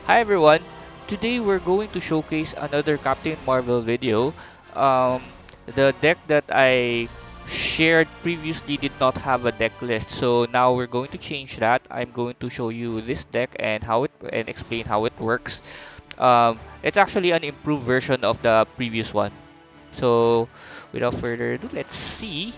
Hi everyone! Today we're going to showcase another Captain Marvel video. The deck that I shared previously did not have a deck list, so now we're going to change that. I'm going to show you this deck and explain how it works. It's actually an improved version of the previous one. So without further ado, let's see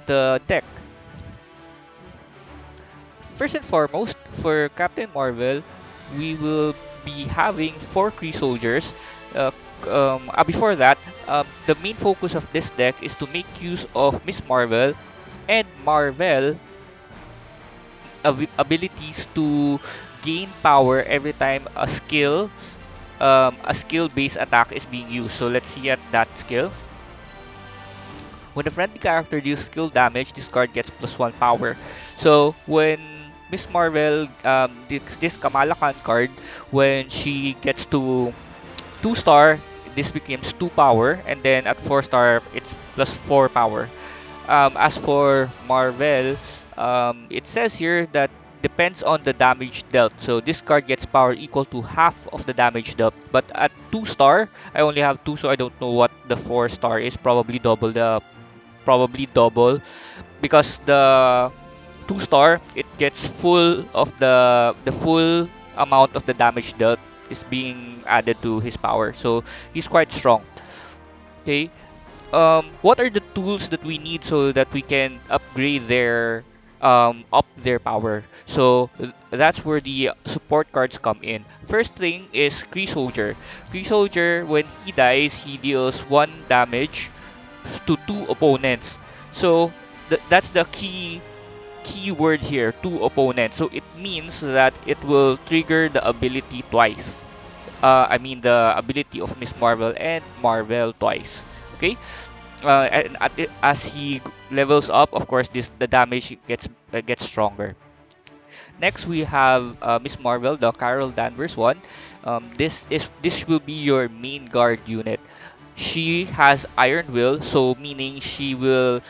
the deck. First and foremost, for Captain Marvel, we will be having 4 Kree soldiers. Uh, Before that, the main focus of this deck is to make use of Miss Marvel and Marvel abilities to gain power every time a skill-based attack is being used. So let's see at that skill. When a friendly character deals skill damage, this card gets +1 power. So when Miss Marvel, this Kamala Khan card, when she gets to 2 star, this becomes 2 power, and then at 4 star, it's +4 power. As for Marvel, it says here that depends on the damage dealt. So this card gets power equal to half of the damage dealt. But at 2 star, I only have 2, so I don't know what the 4 star is. Probably double because the 2 star it gets full of the full amount of the damage dealt is being added to his power, so he's quite strong. Okay, what are the tools that we need so that we can upgrade their up their power? So that's where the support cards come in. First thing is Kree Soldier. Kree Soldier, when he dies, he deals 1 damage to 2 opponents. So that's the key word here, 2 opponents. So it means that it will trigger the ability twice. I mean the ability of Miss Marvel and Marvel twice. Okay. As he levels up, of course, the damage gets stronger. Next, we have Miss Marvel, the Carol Danvers one. This will be your main guard unit. She has Iron Will, so meaning she will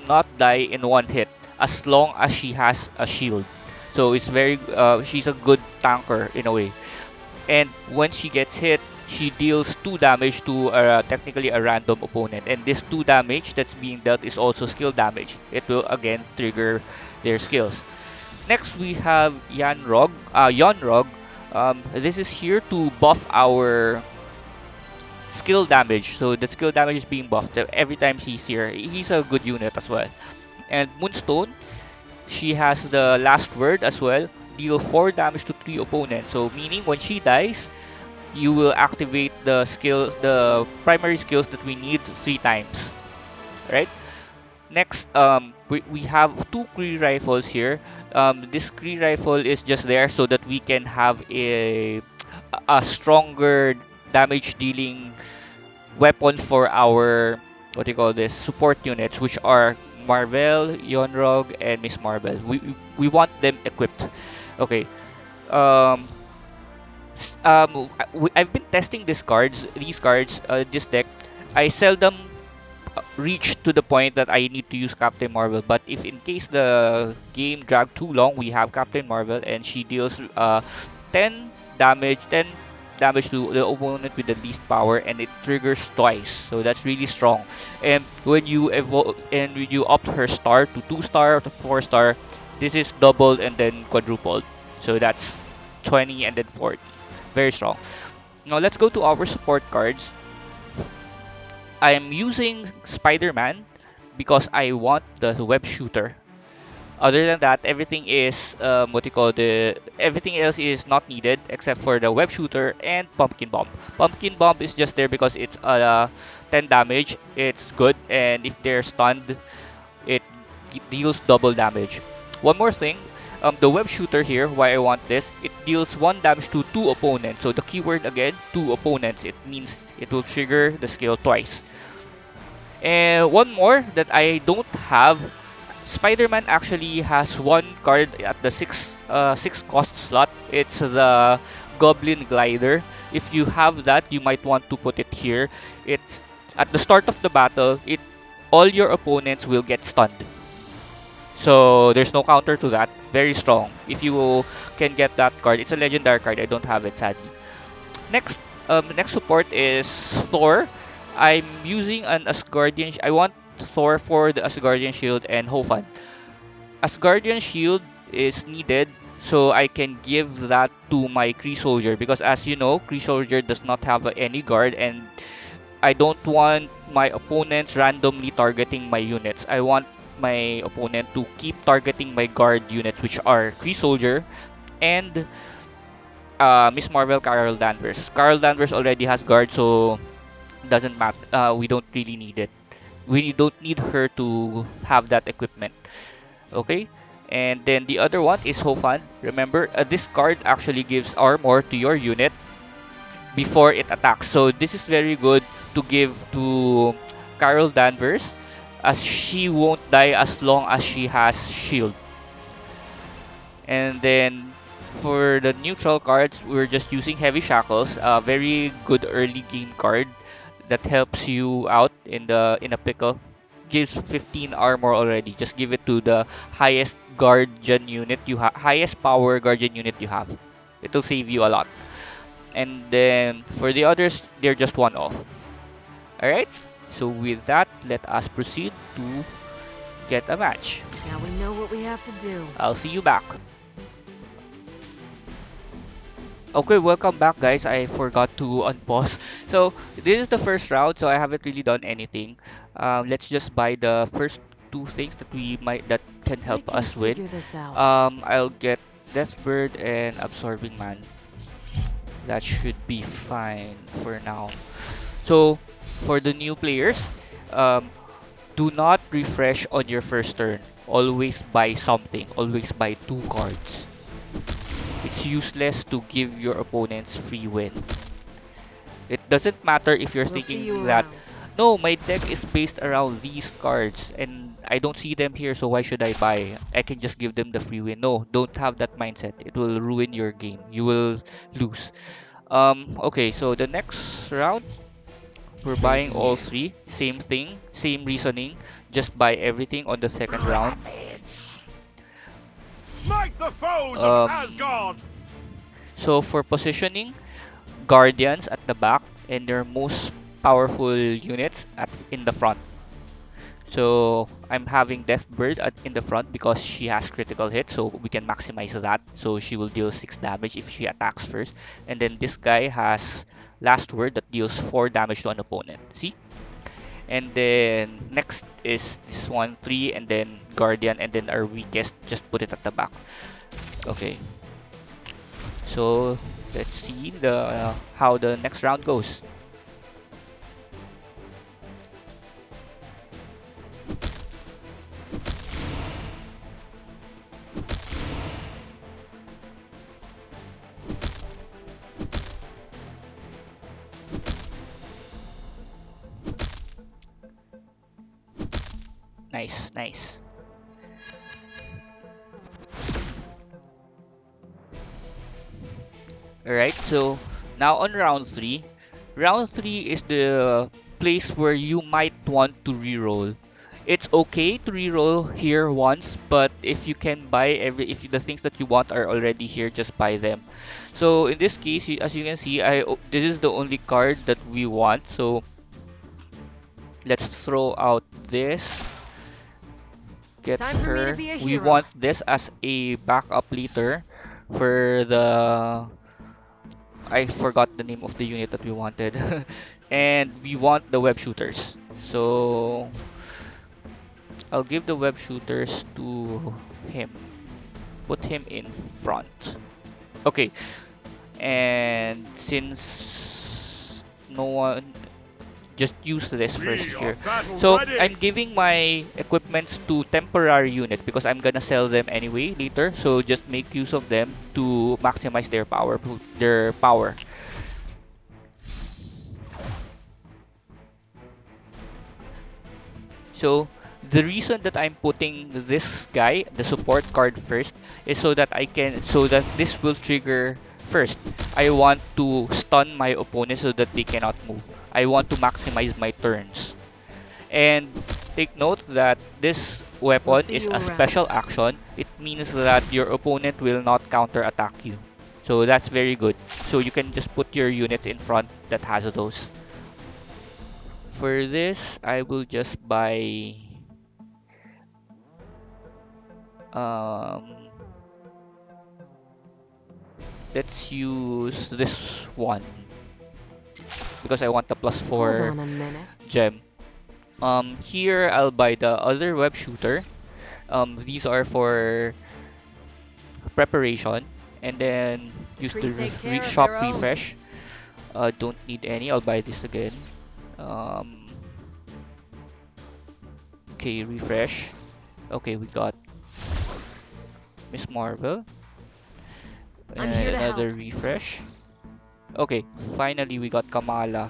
not die in one hit as long as she has a shield. So it's very she's a good tanker in a way. And when she gets hit, she deals 2 damage to technically a random opponent. And this 2 damage that's being dealt is also skill damage. It will again trigger their skills. Next we have Yonrog. This is here to buff our skill damage. So the skill damage is being buffed every time she's here. He's a good unit as well. And Moonstone, she has the last word as well. Deal 4 damage to 3 opponents. So meaning when she dies, you will activate the primary skills that we need 3 times. Right? Next, we have 2 Kree rifles here. This Kree rifle is just there so that we can have a stronger damage dealing weapon for our what do you call this support units, which are Marvel, Yonrog, and Miss Marvel. We want them equipped. Okay. Um, I've been testing these cards, this deck. I seldom reach to the point that I need to use Captain Marvel. But if in case the game dragged too long, we have Captain Marvel, and she deals 10 damage to the opponent with the least power, and it triggers twice. So that's really strong. And when you up her star to 2 star to 4 star, this is doubled and then quadrupled. So that's 20 and then 40. Very strong. Now let's go to our support cards. I'm using Spider-Man because I want the web shooter. Other than that, everything is everything else is not needed except for the web shooter and pumpkin bomb. Pumpkin bomb is just there because it's 10 damage. It's good, and if they're stunned, it deals double damage. One more thing, the web shooter here, why I want this, it deals 1 damage to 2 opponents. So the keyword again, 2 opponents. It means it will trigger the skill twice. And one more that I don't have, Spider-Man actually has one card at the six cost slot. It's the Goblin Glider. If you have that, you might want to put it here. It's at the start of the battle. All your opponents will get stunned. So there's no counter to that. Very strong. If you can get that card, it's a legendary card. I don't have it sadly. Next, next support is Thor. I'm using an Asgardian. I want Thor for the Asgardian shield and Hofan. Asgardian shield is needed so I can give that to my Kree soldier because as you know, Kree soldier does not have any guard and I don't want my opponents randomly targeting my units. I want my opponent to keep targeting my guard units, which are Kree Soldier and Miss Marvel Carol Danvers. Carol Danvers already has guard, so doesn't matter. We don't really need it. We don't need her to have that equipment. Okay. And then the other one is Hofan. Remember, this card actually gives armor to your unit before it attacks. So this is very good to give to Carol Danvers as she won't die as long as she has shield. And then for the neutral cards, we're just using Heavy Shackles, a very good early game card that helps you out in a pickle. Gives 15 armor already. Just give it to the highest guardian unit you have, highest power guardian unit you have. It'll save you a lot. And then for the others, they're just one off. Alright, so with that, let us proceed to get a match. Now we know what we have to do. I'll see you back. Okay, welcome back guys. I forgot to unpause. So this is the first round, so I haven't really done anything. Let's just buy the first two things that can help I can us win. figure this out. I'll get Deathbird and Absorbing Man. That should be fine for now. So for the new players, do not refresh on your first turn. Always buy something. Always buy 2 cards. It's useless to give your opponents free win. It doesn't matter if you're We'll see thinking you that, around. no, my deck is based around these cards and I don't see them here, so why should I buy? I can just give them the free win. No, don't have that mindset. It will ruin your game. You will lose. Okay, so the next round, we're buying all 3. Same thing, same reasoning. Just buy everything on the second round. Smite the foes of Asgard! So for positioning, Guardians at the back and their most powerful units in the front. So I'm having Deathbird in the front because she has critical hit, so we can maximize that. So she will deal 6 damage if she attacks first. And then this guy has Last Word that deals 4 damage to an opponent. See? And then next is this one, 3, and then Guardian, and then our weakest, just put it at the back. Okay. So let's see how the next round goes. Nice, nice. Alright, so now on round 3. Round 3 is the place where you might want to reroll. It's okay to reroll here once, but if you can buy if the things that you want are already here, just buy them. So in this case, as you can see, this is the only card that we want. So let's throw out this. Get Time for me to her. be a We hero. want this as a backup leader for the. I forgot the name of the unit that we wanted. And we want the web shooters. So I'll give the web shooters to him. Put him in front. Okay. And since no one, just use this first here. So I'm giving my equipments to temporary units because I'm gonna sell them anyway later. So just make use of them to maximize their power. So the reason that I'm putting this guy, the support card first, is so that this will trigger first. I want to stun my opponent so that they cannot move. I want to maximize my turns. And take note that this We'll weapon see is you a around. special action, it means that your opponent will not counter-attack you. So that's very good. So you can just put your units in front that has those. For this, I will just buy um let's use this one because I want the plus Hold 4 on a minute. gem. Here I'll buy the other web shooter. These are for preparation, and then The use the Kree take care of shop their own. refresh. Don't need any. I'll buy this again. Um, okay, refresh. Okay, we got Miss Marvel I'm and here to help. another refresh. Okay, finally we got Kamala.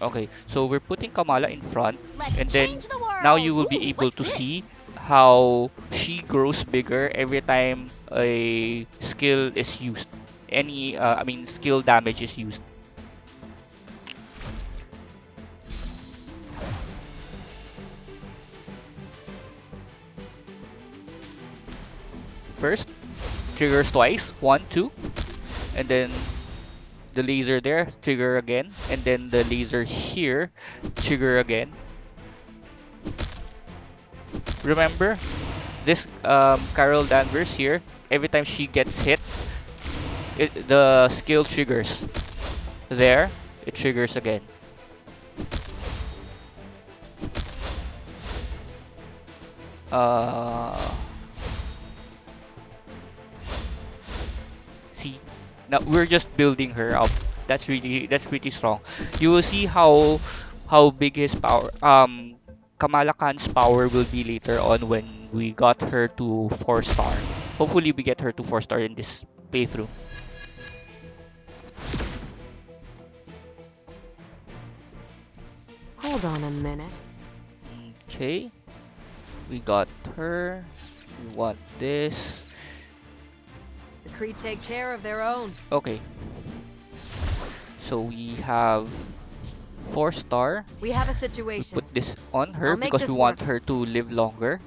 Okay, so we're putting Kamala in front, Let's and then change the now world! you will be Ooh, able what's to see this? how she grows bigger every time a skill is used. I mean, skill damage is used. First, triggers twice, one, two, and then the laser there, trigger again, and then the laser here, trigger again. Remember, this Carol Danvers here, every time she gets hit, the skill triggers. There, it triggers again. Uh, See, now we're just building her up. That's pretty strong. You will see how big his power Kamala Khan's power will be later on when we got her to 4-star. Hopefully we get her to 4-star in this playthrough. Hold on a minute. Okay, we got her. We want this. The Kree take care of their own. Okay, so we have 4-star. We have a We situation. put this on her I'll make because we this want work. her to live longer.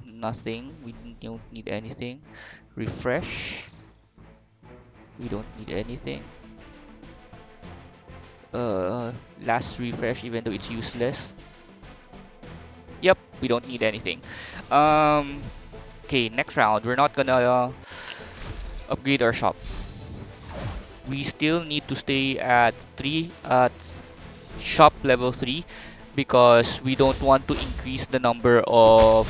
Nothing. We don't need anything. Refresh. We don't need anything. Last refresh, even though it's useless. Yep, we don't need anything. Um, okay, next round. We're not gonna upgrade our shop. We still need to stay at shop level 3 because we don't want to increase the number of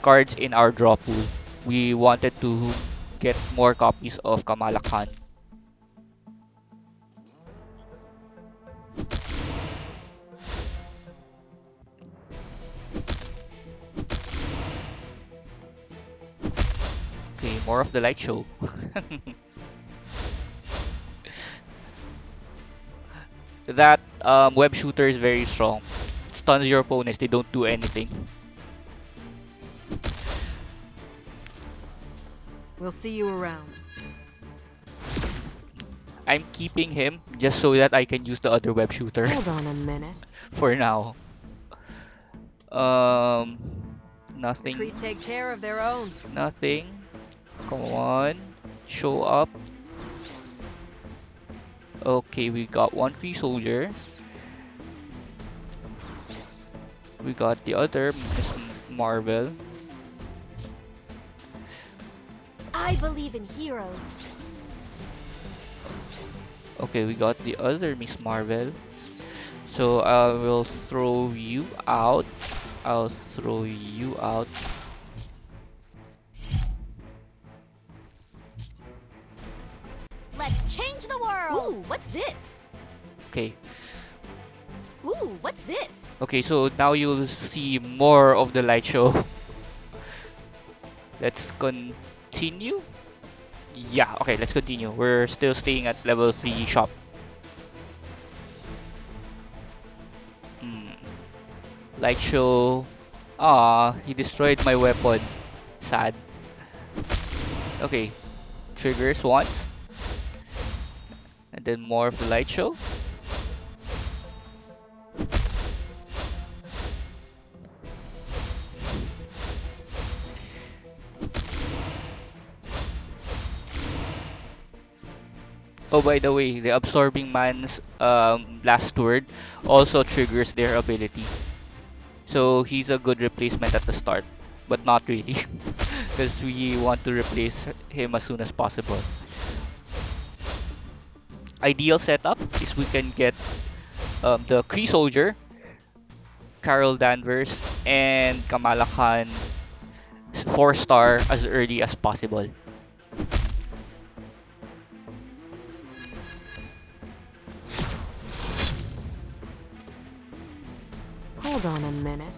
cards in our draw pool. We wanted to get more copies of Kamala Khan. Okay, more of the light show. That web shooter is very strong. It stuns your opponents. They don't do anything. We'll see you around. I'm keeping him just so that I can use the other web shooter Hold on a minute. for now. Um, The Kree nothing. take care of their own. Nothing. Come on. Show up. Okay, we got one free soldier. We got the other Miss Marvel. I believe in heroes. Okay, we got the other Miss Marvel. So I will throw you out. I'll throw you out. Let's change the world! Ooh, what's this? Okay. Ooh, what's this? Okay, so now you'll see more of the light show. Let's continue. Yeah, okay, let's continue. We're still staying at level 3 shop. Hmm. Light show. Ah, he destroyed my weapon. Sad. Okay, triggers once. And then more of the light show. Oh, by the way, the absorbing man's last word also triggers their ability. So he's a good replacement at the start, but not really, because we want to replace him as soon as possible. Ideal setup is we can get the Kree Soldier, Carol Danvers, and Kamala Khan 4-star as early as possible. Hold on a minute.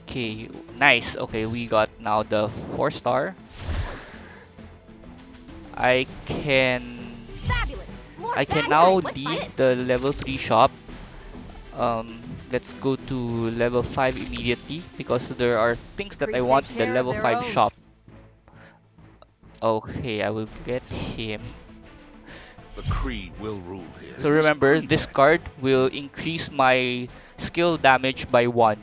Okay, nice. Okay, we got now the 4-star. I can Fabulous. More I can fabulous. now What's leave this? the level 3 shop. Let's go to level 5 immediately because there are things that I Kree want take in the care of level their 5 own. shop. Okay, I will get him. The Kree will rule here. So remember, this card will increase my skill damage by 1.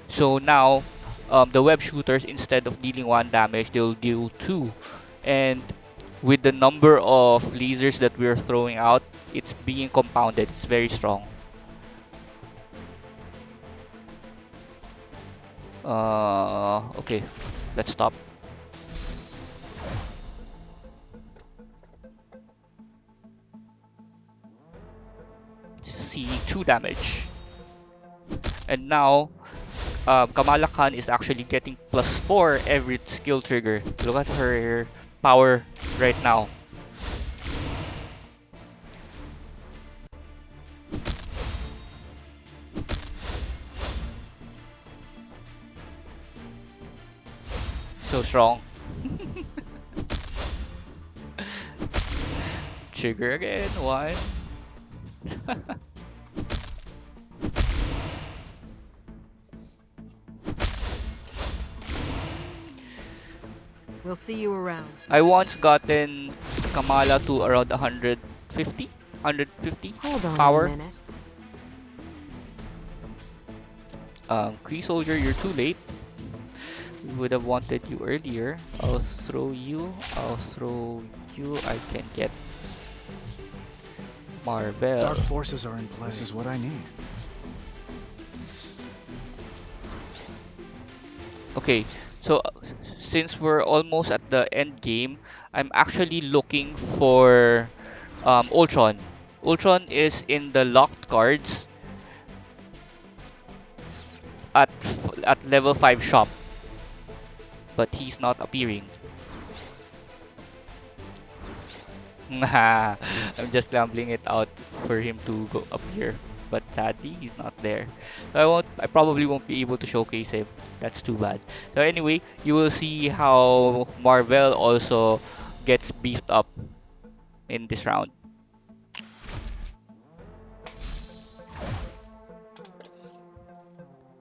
So now, the web shooters, instead of dealing 1 damage, they'll deal 2. And with the number of lasers that we're throwing out, it's being compounded. It's very strong. Okay, let's stop. See 2 damage. And now, Kamala Khan is actually getting +4 every skill trigger. Look at her power right now. So strong. Trigger again. 1. We'll see you around. I once gotten Kamala to around 150? 150 Hold on a power. minute. Kree Soldier, you're too late. We would have wanted you earlier. I'll throw you. I'll throw you. I can get Marvel. Dark forces are in play. This is what I need. Okay, so since we're almost at the end game, I'm actually looking for Ultron. Ultron is in the locked cards at level 5 shop, but he's not appearing. I'm just gambling it out for him to go appear, but sadly he's not there. So I probably won't be able to showcase him. That's too bad. So anyway, you will see how Marvel also gets beefed up in this round.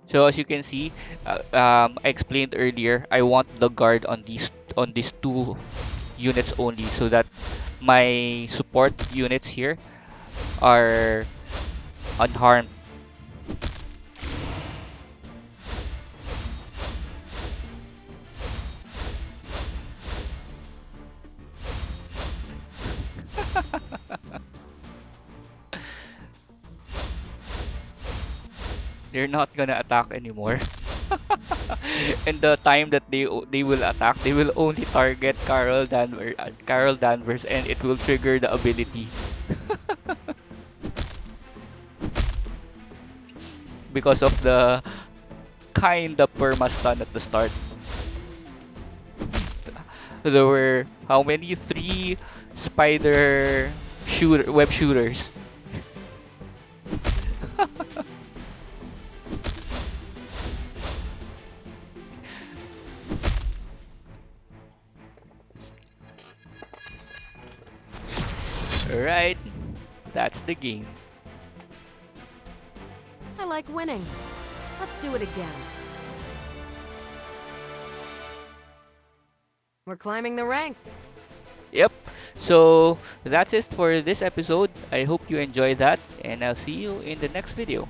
So as you can see, I explained earlier, I want the guard on these 2 units only, so that my support units here are unharmed. They're not gonna attack anymore. And the time that they will attack, they will only target Carol Danvers, and it will trigger the ability because of the kinda perma stun at the start. There were how many? 3 web shooters. Alright, that's the game. I like winning. Let's do it again. We're climbing the ranks. Yep. So that's it for this episode. I hope you enjoyed that, and I'll see you in the next video.